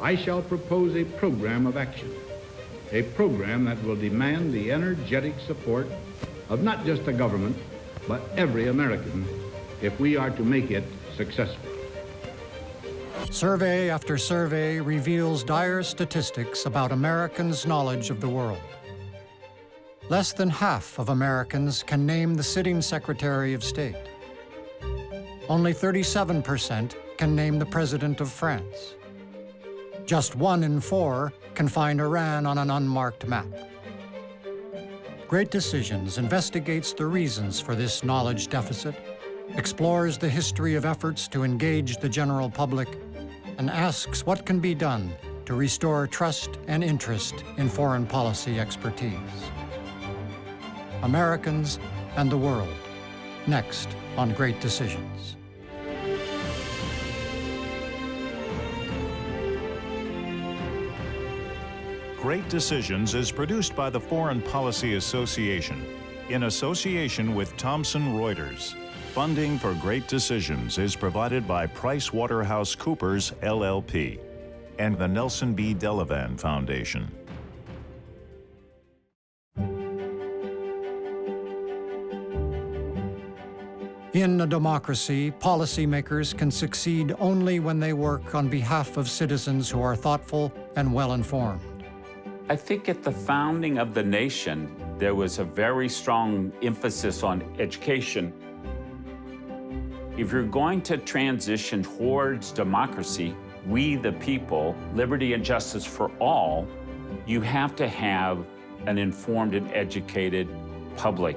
I shall propose a program of action, a program that will demand the energetic support of not just the government, but every American, if we are to make it successful. Survey after survey reveals dire statistics about Americans' knowledge of the world. Less than half of Americans can name the sitting Secretary of State. Only 37% can name the President of France. Just 1 in 4 can find Iran on an unmarked map. Great Decisions investigates the reasons for this knowledge deficit, explores the history of efforts to engage the general public, and asks what can be done to restore trust and interest in foreign policy expertise. Americans and the world, next on Great Decisions. Great Decisions is produced by the Foreign Policy Association in association with Thomson Reuters. Funding for Great Decisions is provided by PricewaterhouseCoopers LLP and the Nelson B. Delavan Foundation. In a democracy, policymakers can succeed only when they work on behalf of citizens who are thoughtful and well-informed. I think at the founding of the nation, there was a very strong emphasis on education. If you're going to transition towards democracy, we the people, liberty and justice for all, you have to have an informed and educated public.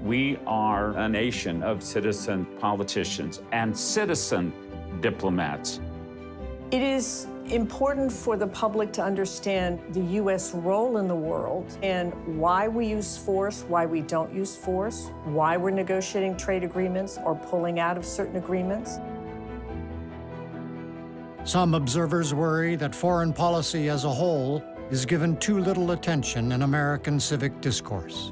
We are a nation of citizen politicians and citizen diplomats. It is important for the public to understand the U.S. role in the world and why we use force, why we don't use force, why we're negotiating trade agreements or pulling out of certain agreements. Some observers worry that foreign policy as a whole is given too little attention in American civic discourse.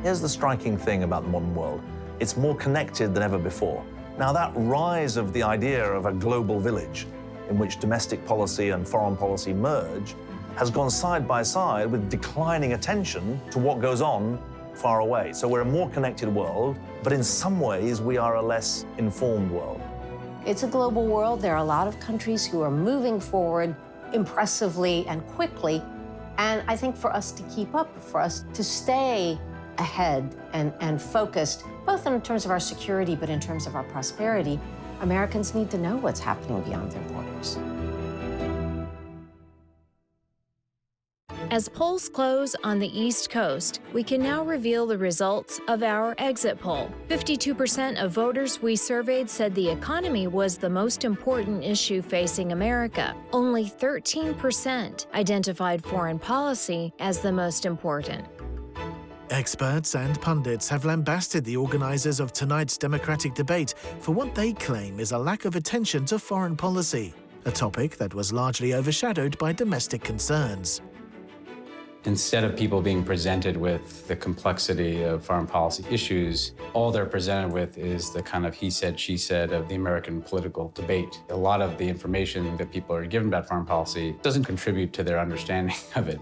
Here's the striking thing about the modern world. It's more connected than ever before. Now, that rise of the idea of a global village in which domestic policy and foreign policy merge has gone side by side with declining attention to what goes on far away. So we're a more connected world, but in some ways we are a less informed world. It's a global world. There are a lot of countries who are moving forward impressively and quickly. And I think for us to keep up, for us to stay ahead and focused, both in terms of our security, but in terms of our prosperity, Americans need to know what's happening beyond their borders. As polls close on the East Coast, we can now reveal the results of our exit poll. 52% of voters we surveyed said the economy was the most important issue facing America. Only 13% identified foreign policy as the most important. Experts and pundits have lambasted the organizers of tonight's Democratic debate for what they claim is a lack of attention to foreign policy, a topic that was largely overshadowed by domestic concerns. Instead of people being presented with the complexity of foreign policy issues, all they're presented with is the kind of he said, she said of the American political debate. A lot of the information that people are given about foreign policy doesn't contribute to their understanding of it.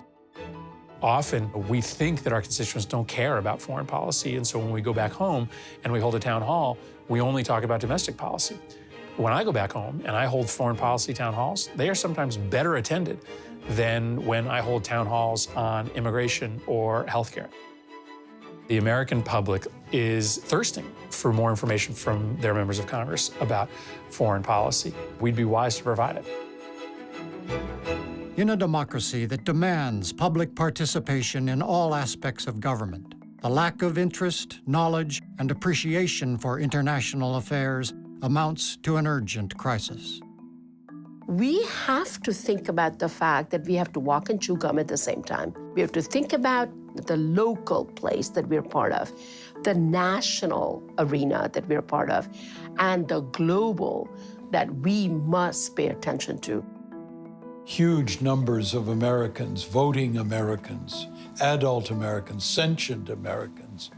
Often, we think that our constituents don't care about foreign policy, and so when we go back home and we hold a town hall, we only talk about domestic policy. When I go back home and I hold foreign policy town halls, they are sometimes better attended than when I hold town halls on immigration or healthcare. The American public is thirsting for more information from their members of Congress about foreign policy. We'd be wise to provide it. In a democracy that demands public participation in all aspects of government, the lack of interest, knowledge, and appreciation for international affairs amounts to an urgent crisis. We have to think about the fact that we have to walk and chew gum at the same time. We have to think about the local place that we're part of, the national arena that we're part of, and the global that we must pay attention to. Huge numbers of Americans, voting Americans, adult Americans, sentient Americans,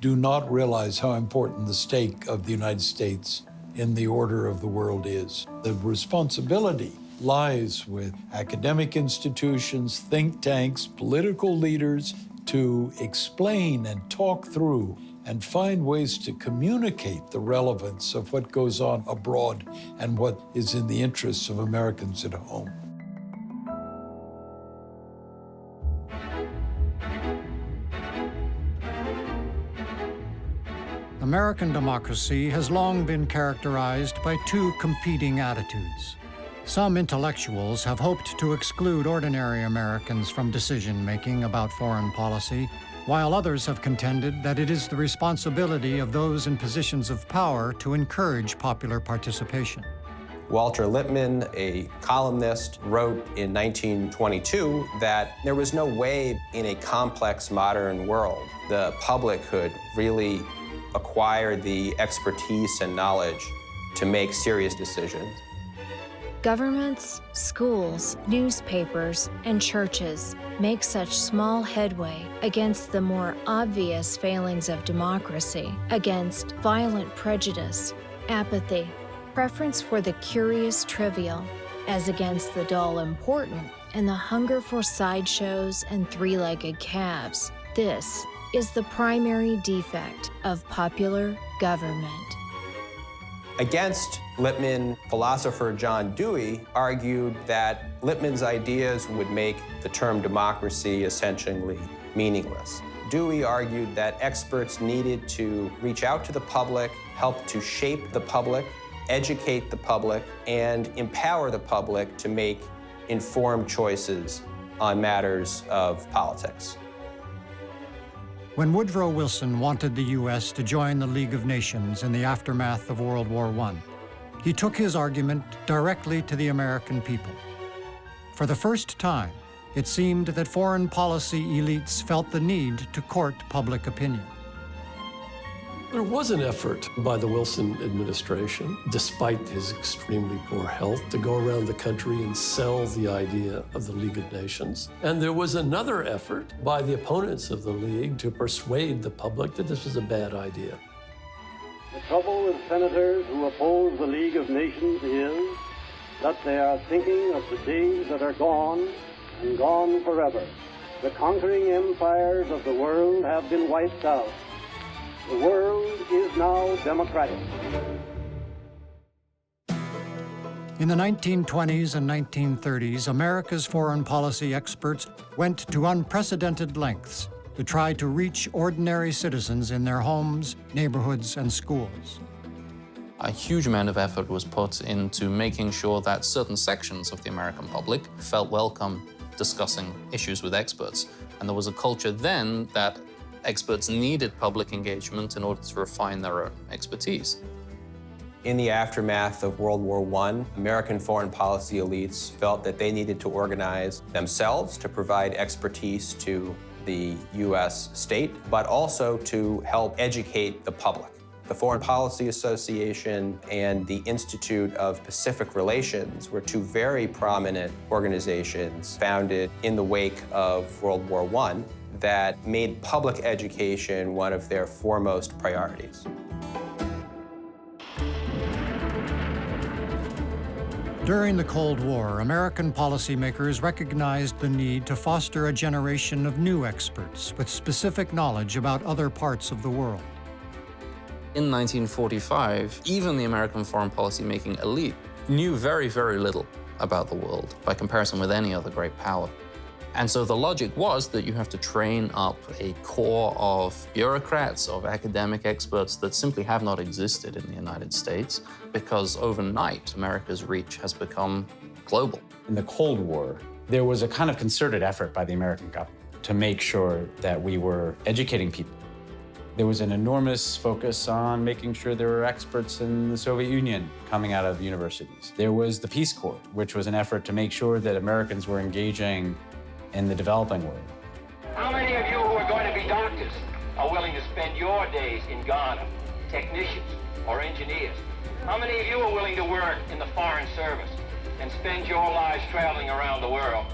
do not realize how important the stake of the United States in the order of the world is. The responsibility lies with academic institutions, think tanks, political leaders to explain and talk through and find ways to communicate the relevance of what goes on abroad and what is in the interests of Americans at home. American democracy has long been characterized by two competing attitudes. Some intellectuals have hoped to exclude ordinary Americans from decision-making about foreign policy, while others have contended that it is the responsibility of those in positions of power to encourage popular participation. Walter Lippmann, a columnist, wrote in 1922 that there was no way in a complex modern world the public could really acquire the expertise and knowledge to make serious decisions. Governments, schools, newspapers, and churches make such small headway against the more obvious failings of democracy, against violent prejudice, apathy, preference for the curious trivial, as against the dull important, and the hunger for sideshows and three-legged calves. This is the primary defect of popular government. Against Lippmann, philosopher John Dewey argued that Lippmann's ideas would make the term democracy essentially meaningless. Dewey argued that experts needed to reach out to the public, help to shape the public, educate the public, and empower the public to make informed choices on matters of politics. When Woodrow Wilson wanted the U.S. to join the League of Nations in the aftermath of World War I, he took his argument directly to the American people. For the first time, it seemed that foreign policy elites felt the need to court public opinion. There was an effort by the Wilson administration, despite his extremely poor health, to go around the country and sell the idea of the League of Nations. And there was another effort by the opponents of the League to persuade the public that this was a bad idea. The trouble with senators who oppose the League of Nations is that they are thinking of the days that are gone and gone forever. The conquering empires of the world have been wiped out. The world is now democratic. In the 1920s and 1930s, America's foreign policy experts went to unprecedented lengths to try to reach ordinary citizens in their homes, neighborhoods, and schools. A huge amount of effort was put into making sure that certain sections of the American public felt welcome discussing issues with experts. And there was a culture then that experts needed public engagement in order to refine their own expertise. In the aftermath of World War I, American foreign policy elites felt that they needed to organize themselves to provide expertise to the U.S. state, but also to help educate the public. The Foreign Policy Association and the Institute of Pacific Relations were two very prominent organizations founded in the wake of World War I that made public education one of their foremost priorities. During the Cold War, American policymakers recognized the need to foster a generation of new experts with specific knowledge about other parts of the world. In 1945, even the American foreign policy-making elite knew very, very little about the world by comparison with any other great power. And so the logic was that you have to train up a core of bureaucrats, of academic experts that simply have not existed in the United States, because overnight, America's reach has become global. In the Cold War, there was a kind of concerted effort by the American government to make sure that we were educating people. There was an enormous focus on making sure there were experts in the Soviet Union coming out of universities. There was the Peace Corps, which was an effort to make sure that Americans were engaging in the developing world. How many of you who are going to be doctors are willing to spend your days in Ghana, technicians or engineers? How many of you are willing to work in the Foreign Service and spend your lives traveling around the world?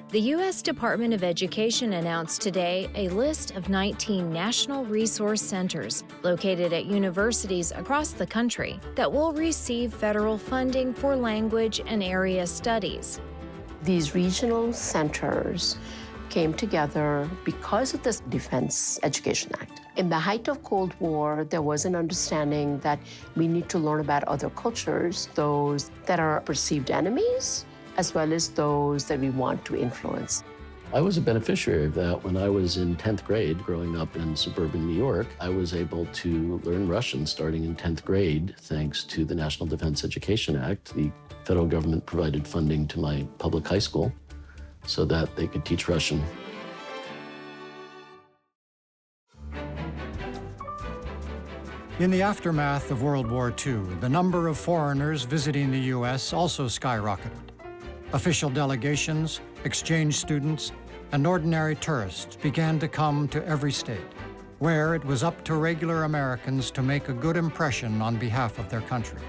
The U.S. Department of Education announced today a list of 19 national resource centers located at universities across the country that will receive federal funding for language and area studies. These regional centers came together because of the Defense Education Act. In the height of Cold War, there was an understanding that we need to learn about other cultures, those that are perceived enemies, as well as those that we want to influence. I was a beneficiary of that when I was in 10th grade, growing up in suburban New York. I was able to learn Russian starting in 10th grade, thanks to the National Defense Education Act. The federal government provided funding to my public high school so that they could teach Russian. In the aftermath of World War II, the number of foreigners visiting the U.S. also skyrocketed. Official delegations, exchange students, and ordinary tourists began to come to every state, where it was up to regular Americans to make a good impression on behalf of their country.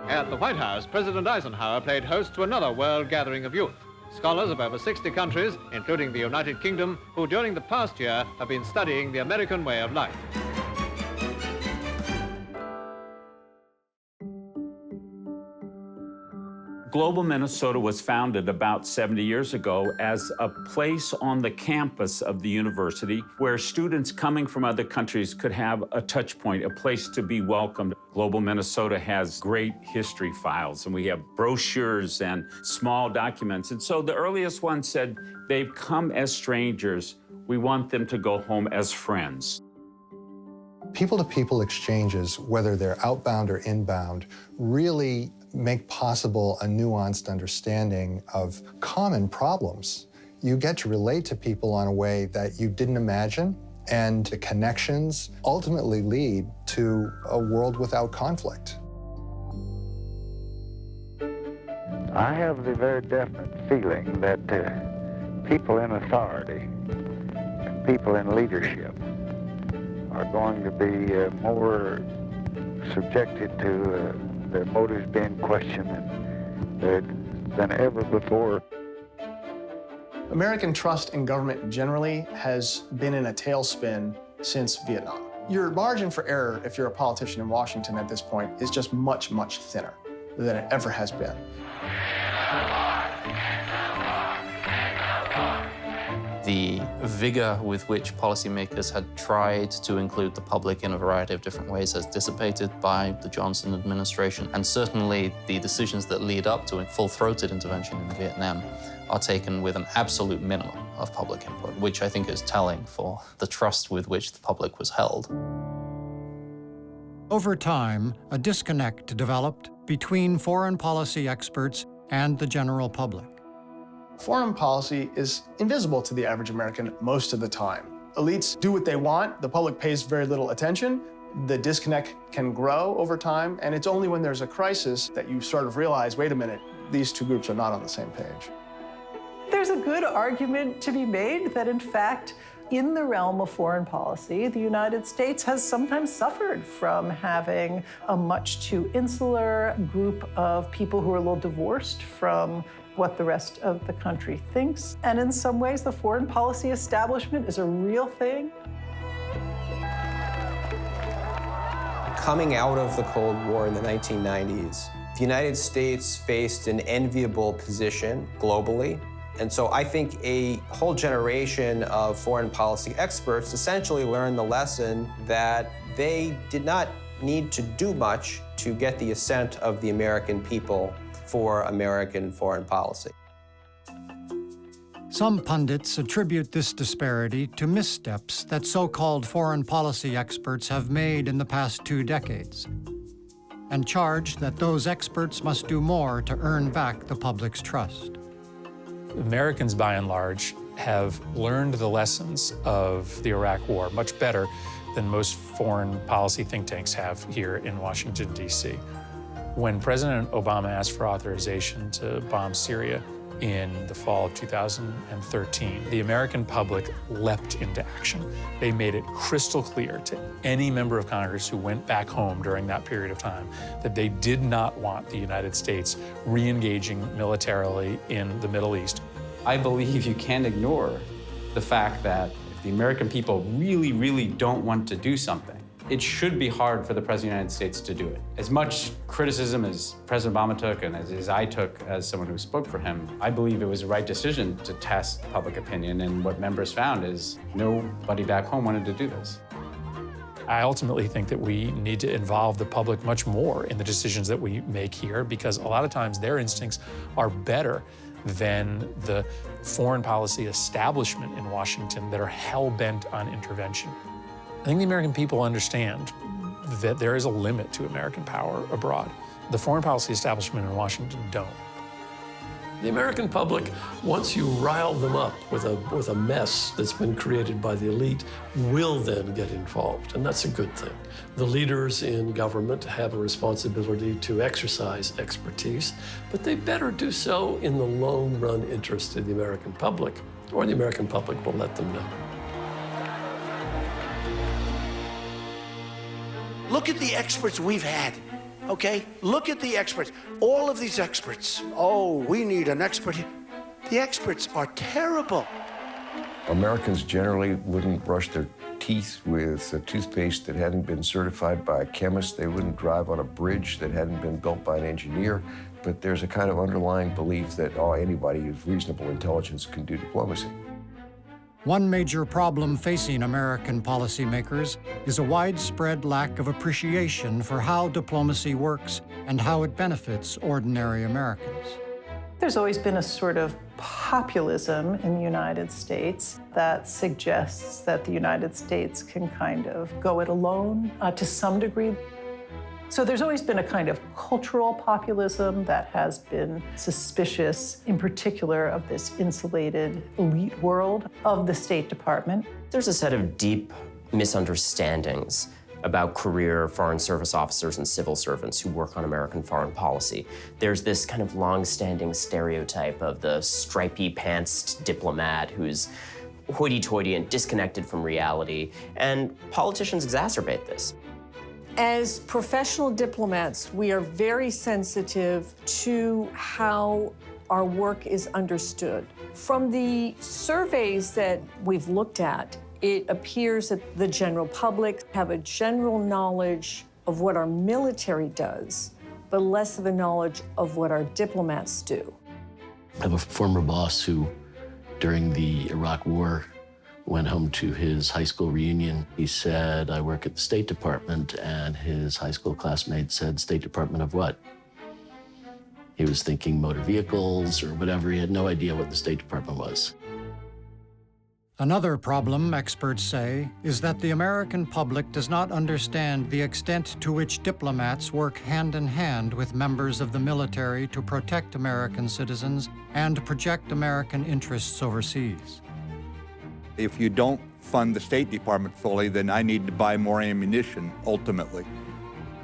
At the White House, President Eisenhower played host to another world gathering of youth. Scholars of over 60 countries, including the United Kingdom, who during the past year have been studying the American way of life. Global Minnesota was founded about 70 years ago as a place on the campus of the university where students coming from other countries could have a touch point, a place to be welcomed. Global Minnesota has great history files, and we have brochures and small documents. And so the earliest one said, they've come as strangers. We want them to go home as friends. People-to-people exchanges, whether they're outbound or inbound, really make possible a nuanced understanding of common problems. You get to relate to people in a way that you didn't imagine, and the connections ultimately lead to a world without conflict. I have the very definite feeling that people in authority and people in leadership are going to be more subjected to their motives being questioned than ever before. American trust in government generally has been in a tailspin since Vietnam. Your margin for error, if you're a politician in Washington at this point, is just much, much thinner than it ever has been. The vigor with which policymakers had tried to include the public in a variety of different ways has dissipated by the Johnson administration. And certainly the decisions that lead up to a full-throated intervention in Vietnam are taken with an absolute minimum of public input, which I think is telling for the trust with which the public was held. Over time, a disconnect developed between foreign policy experts and the general public. Foreign policy is invisible to the average American most of the time. Elites do what they want, the public pays very little attention, the disconnect can grow over time, and it's only when there's a crisis that you sort of realize, wait a minute, these two groups are not on the same page. There's a good argument to be made that, in fact, in the realm of foreign policy, the United States has sometimes suffered from having a much too insular group of people who are a little divorced from what the rest of the country thinks. And in some ways, the foreign policy establishment is a real thing. Coming out of the Cold War in the 1990s, the United States faced an enviable position globally. And so I think a whole generation of foreign policy experts essentially learned the lesson that they did not need to do much to get the assent of the American people for American foreign policy. Some pundits attribute this disparity to missteps that so-called foreign policy experts have made in the past 2 decades, and charge that those experts must do more to earn back the public's trust. Americans, by and large, have learned the lessons of the Iraq War much better than most foreign policy think tanks have here in Washington, D.C. When President Obama asked for authorization to bomb Syria in the fall of 2013, the American public leapt into action. They made it crystal clear to any member of Congress who went back home during that period of time that they did not want the United States re-engaging militarily in the Middle East. I believe you can't ignore the fact that if the American people really, really don't want to do something, it should be hard for the President of the United States to do it. As much criticism as President Obama took and as I took as someone who spoke for him, I believe it was the right decision to test public opinion, and what members found is nobody back home wanted to do this. I ultimately think that we need to involve the public much more in the decisions that we make here, because a lot of times their instincts are better than the foreign policy establishment in Washington that are hell-bent on intervention. I think the American people understand that there is a limit to American power abroad. The foreign policy establishment in Washington don't. The American public, once you rile them up with a mess that's been created by the elite, will then get involved, and that's a good thing. The leaders in government have a responsibility to exercise expertise, but they better do so in the long-run interest of the American public, or the American public will let them know. Look at the experts we've had, okay? Look at the experts. All of these experts. Oh, we need an expert here. The experts are terrible. Americans generally wouldn't brush their teeth with a toothpaste that hadn't been certified by a chemist. They wouldn't drive on a bridge that hadn't been built by an engineer. But there's a kind of underlying belief that, anybody with reasonable intelligence can do diplomacy. One major problem facing American policymakers is a widespread lack of appreciation for how diplomacy works and how it benefits ordinary Americans. There's always been a sort of populism in the United States that suggests that the United States can kind of go it alone to some degree. So there's always been a kind of cultural populism that has been suspicious, in particular, of this insulated elite world of the State Department. There's a set of deep misunderstandings about career Foreign Service officers and civil servants who work on American foreign policy. There's this kind of long-standing stereotype of the stripy-pantsed diplomat who's hoity-toity and disconnected from reality, and politicians exacerbate this. As professional diplomats, we are very sensitive to how our work is understood. From the surveys that we've looked at, it appears that the general public have a general knowledge of what our military does, but less of a knowledge of what our diplomats do. I have a former boss who, during the Iraq War, went home to his high school reunion. He said, I work at the State Department, and his high school classmate said, State Department of what? He was thinking motor vehicles or whatever. He had no idea what the State Department was. Another problem, experts say, is that the American public does not understand the extent to which diplomats work hand in hand with members of the military to protect American citizens and project American interests overseas. If you don't fund the State Department fully, then I need to buy more ammunition, ultimately.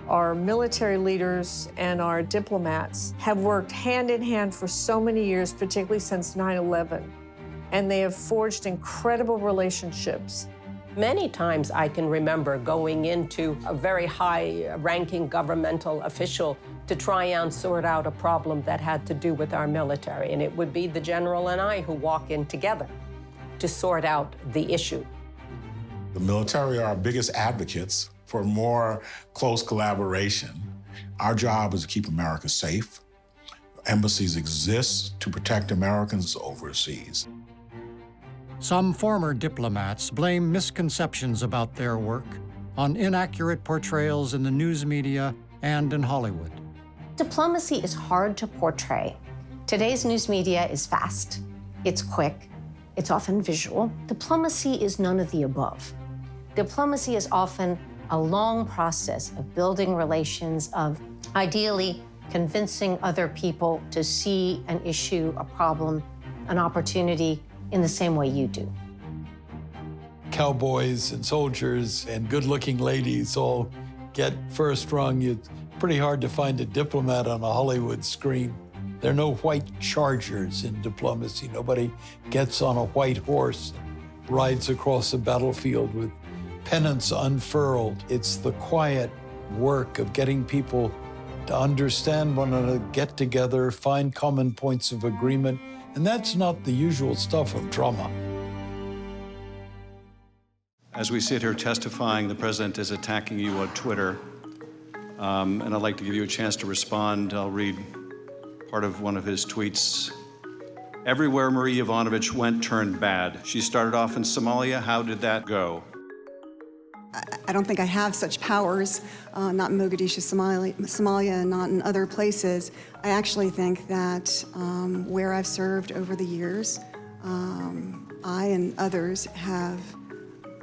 Our military leaders and our diplomats have worked hand in hand for so many years, particularly since 9/11, and they have forged incredible relationships. Many times I can remember going into a very high-ranking governmental official to try and sort out a problem that had to do with our military, and it would be the general and I who walk in together to sort out the issue. The military are our biggest advocates for more close collaboration. Our job is to keep America safe. Embassies exist to protect Americans overseas. Some former diplomats blame misconceptions about their work on inaccurate portrayals in the news media and in Hollywood. Diplomacy is hard to portray. Today's news media is fast, it's quick, it's often visual. Diplomacy is none of the above. Diplomacy is often a long process of building relations, of ideally convincing other people to see an issue, a problem, an opportunity in the same way you do. Cowboys and soldiers and good-looking ladies all get first rung. It's pretty hard to find a diplomat on a Hollywood screen. There are no white chargers in diplomacy. Nobody gets on a white horse, rides across a battlefield with pennants unfurled. It's the quiet work of getting people to understand one another, get together, find common points of agreement, And that's not the usual stuff of drama. As we sit here testifying, the president is attacking you on Twitter. And I'd like to give you a chance to respond. I'll read part of one of his tweets. Everywhere Marie Yovanovitch went turned bad. She started off in Somalia. How did that go? I don't think I have such powers, not in Mogadishu, Somalia, and not in other places. I actually think that where I've served over the years, I and others have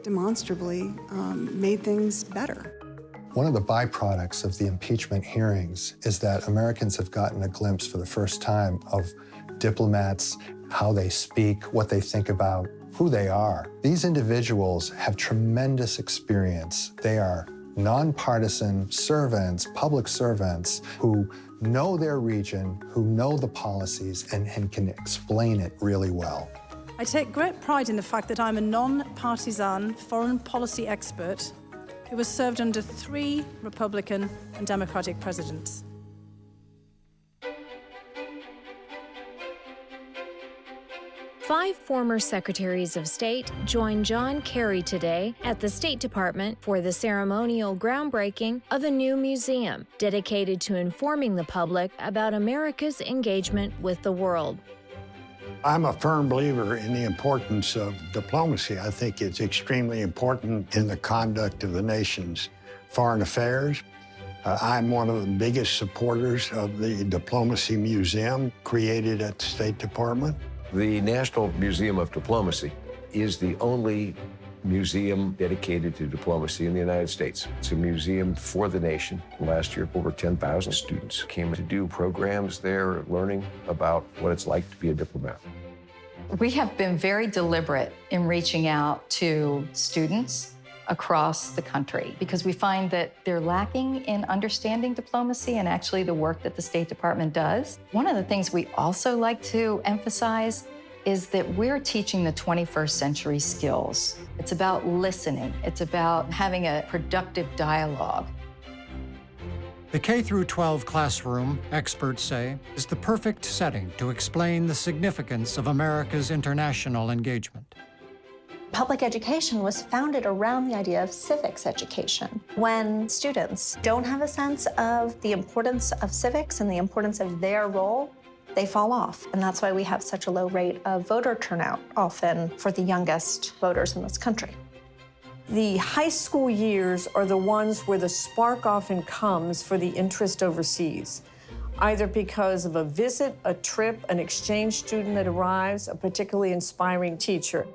demonstrably made things better. One of the byproducts of the impeachment hearings is that Americans have gotten a glimpse for the first time of diplomats, how they speak, what they think about, who they are. These individuals have tremendous experience. They are nonpartisan servants, public servants, who know their region, who know the policies, and can explain it really well. I take great pride in the fact that I'm a non-partisan foreign policy expert who has served under 3 Republican and Democratic presidents. Five former secretaries of state joined John Kerry today at the State Department for the ceremonial groundbreaking of a new museum dedicated to informing the public about America's engagement with the world. I'm a firm believer in the importance of diplomacy. I think it's extremely important in the conduct of the nation's foreign affairs. I'm one of the biggest supporters of the Diplomacy Museum created at the State Department. The National Museum of Diplomacy is the only museum dedicated to diplomacy in the United States. It's a museum for the nation. Last year, over 10,000 students came to do programs there, learning about what it's like to be a diplomat. We have been very deliberate in reaching out to students across the country because we find that they're lacking in understanding diplomacy and actually the work that the State Department does. One of the things we also like to emphasize is that we're teaching the 21st century skills. It's about listening. It's about having a productive dialogue. The K-12 classroom, experts say, is the perfect setting to explain the significance of America's international engagement. Public education was founded around the idea of civics education. When students don't have a sense of the importance of civics and the importance of their role, they fall off. And that's why we have such a low rate of voter turnout, often for the youngest voters in this country. The high school years are the ones where the spark often comes for the interest overseas, either because of a visit, a trip, an exchange student that arrives, a particularly inspiring teacher.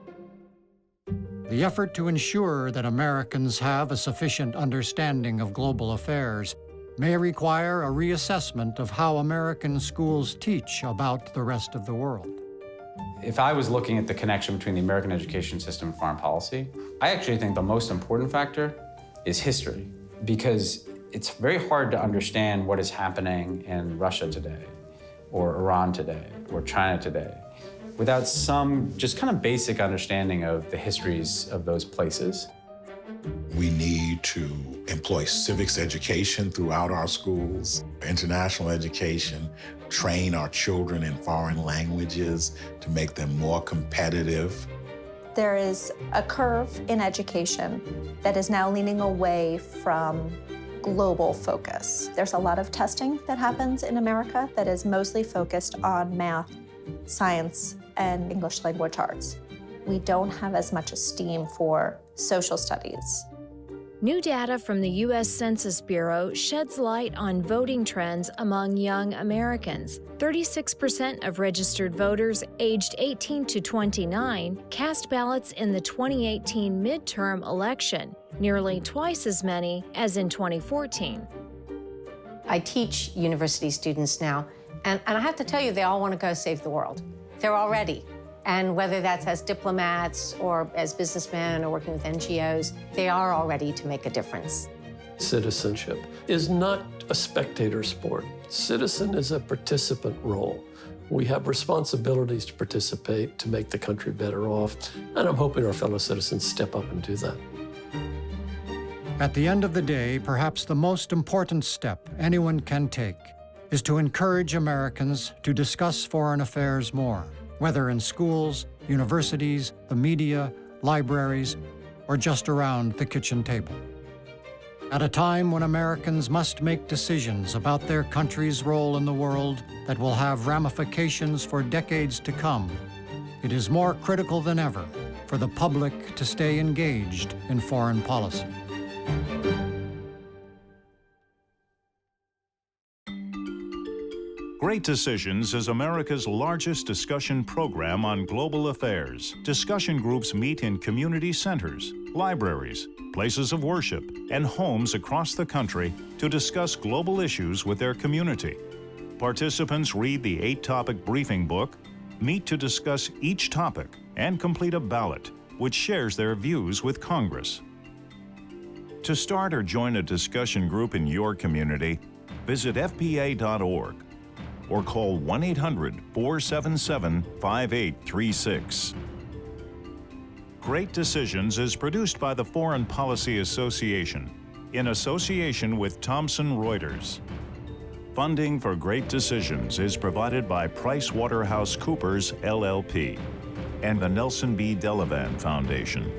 The effort to ensure that Americans have a sufficient understanding of global affairs may require a reassessment of how American schools teach about the rest of the world. If I was looking at the connection between the American education system and foreign policy, I actually think the most important factor is history, because it's very hard to understand what is happening in Russia today, or Iran today, or China today, without some just kind of basic understanding of the histories of those places. We need to employ civics education throughout our schools, international education, train our children in foreign languages to make them more competitive. There is a curve in education that is now leaning away from global focus. There's a lot of testing that happens in America that is mostly focused on math, science, and English language arts. We don't have as much esteem for social studies. New data from the U.S. Census Bureau sheds light on voting trends among young Americans. 36% of registered voters aged 18 to 29 cast ballots in the 2018 midterm election, nearly twice as many as in 2014. I teach university students now, and I have to tell you, they all want to go save the world. They're all ready. And whether that's as diplomats or as businessmen or working with NGOs, they are all ready to make a difference. Citizenship is not a spectator sport. Citizen is a participant role. We have responsibilities to participate, to make the country better off, and I'm hoping our fellow citizens step up and do that. At the end of the day, perhaps the most important step anyone can take is to encourage Americans to discuss foreign affairs more, whether in schools, universities, the media, libraries, or just around the kitchen table. At a time when Americans must make decisions about their country's role in the world that will have ramifications for decades to come, it is more critical than ever for the public to stay engaged in foreign policy. Great Decisions is America's largest discussion program on global affairs. Discussion groups meet in community centers, libraries, places of worship, and homes across the country to discuss global issues with their community. Participants read the 8-topic briefing book, meet to discuss each topic, and complete a ballot, which shares their views with Congress. To start or join a discussion group in your community, visit fpa.org. or call 1-800-477-5836. Great Decisions is produced by the Foreign Policy Association in association with Thomson Reuters. Funding for Great Decisions is provided by PricewaterhouseCoopers LLP and the Nelson B. Delavan Foundation.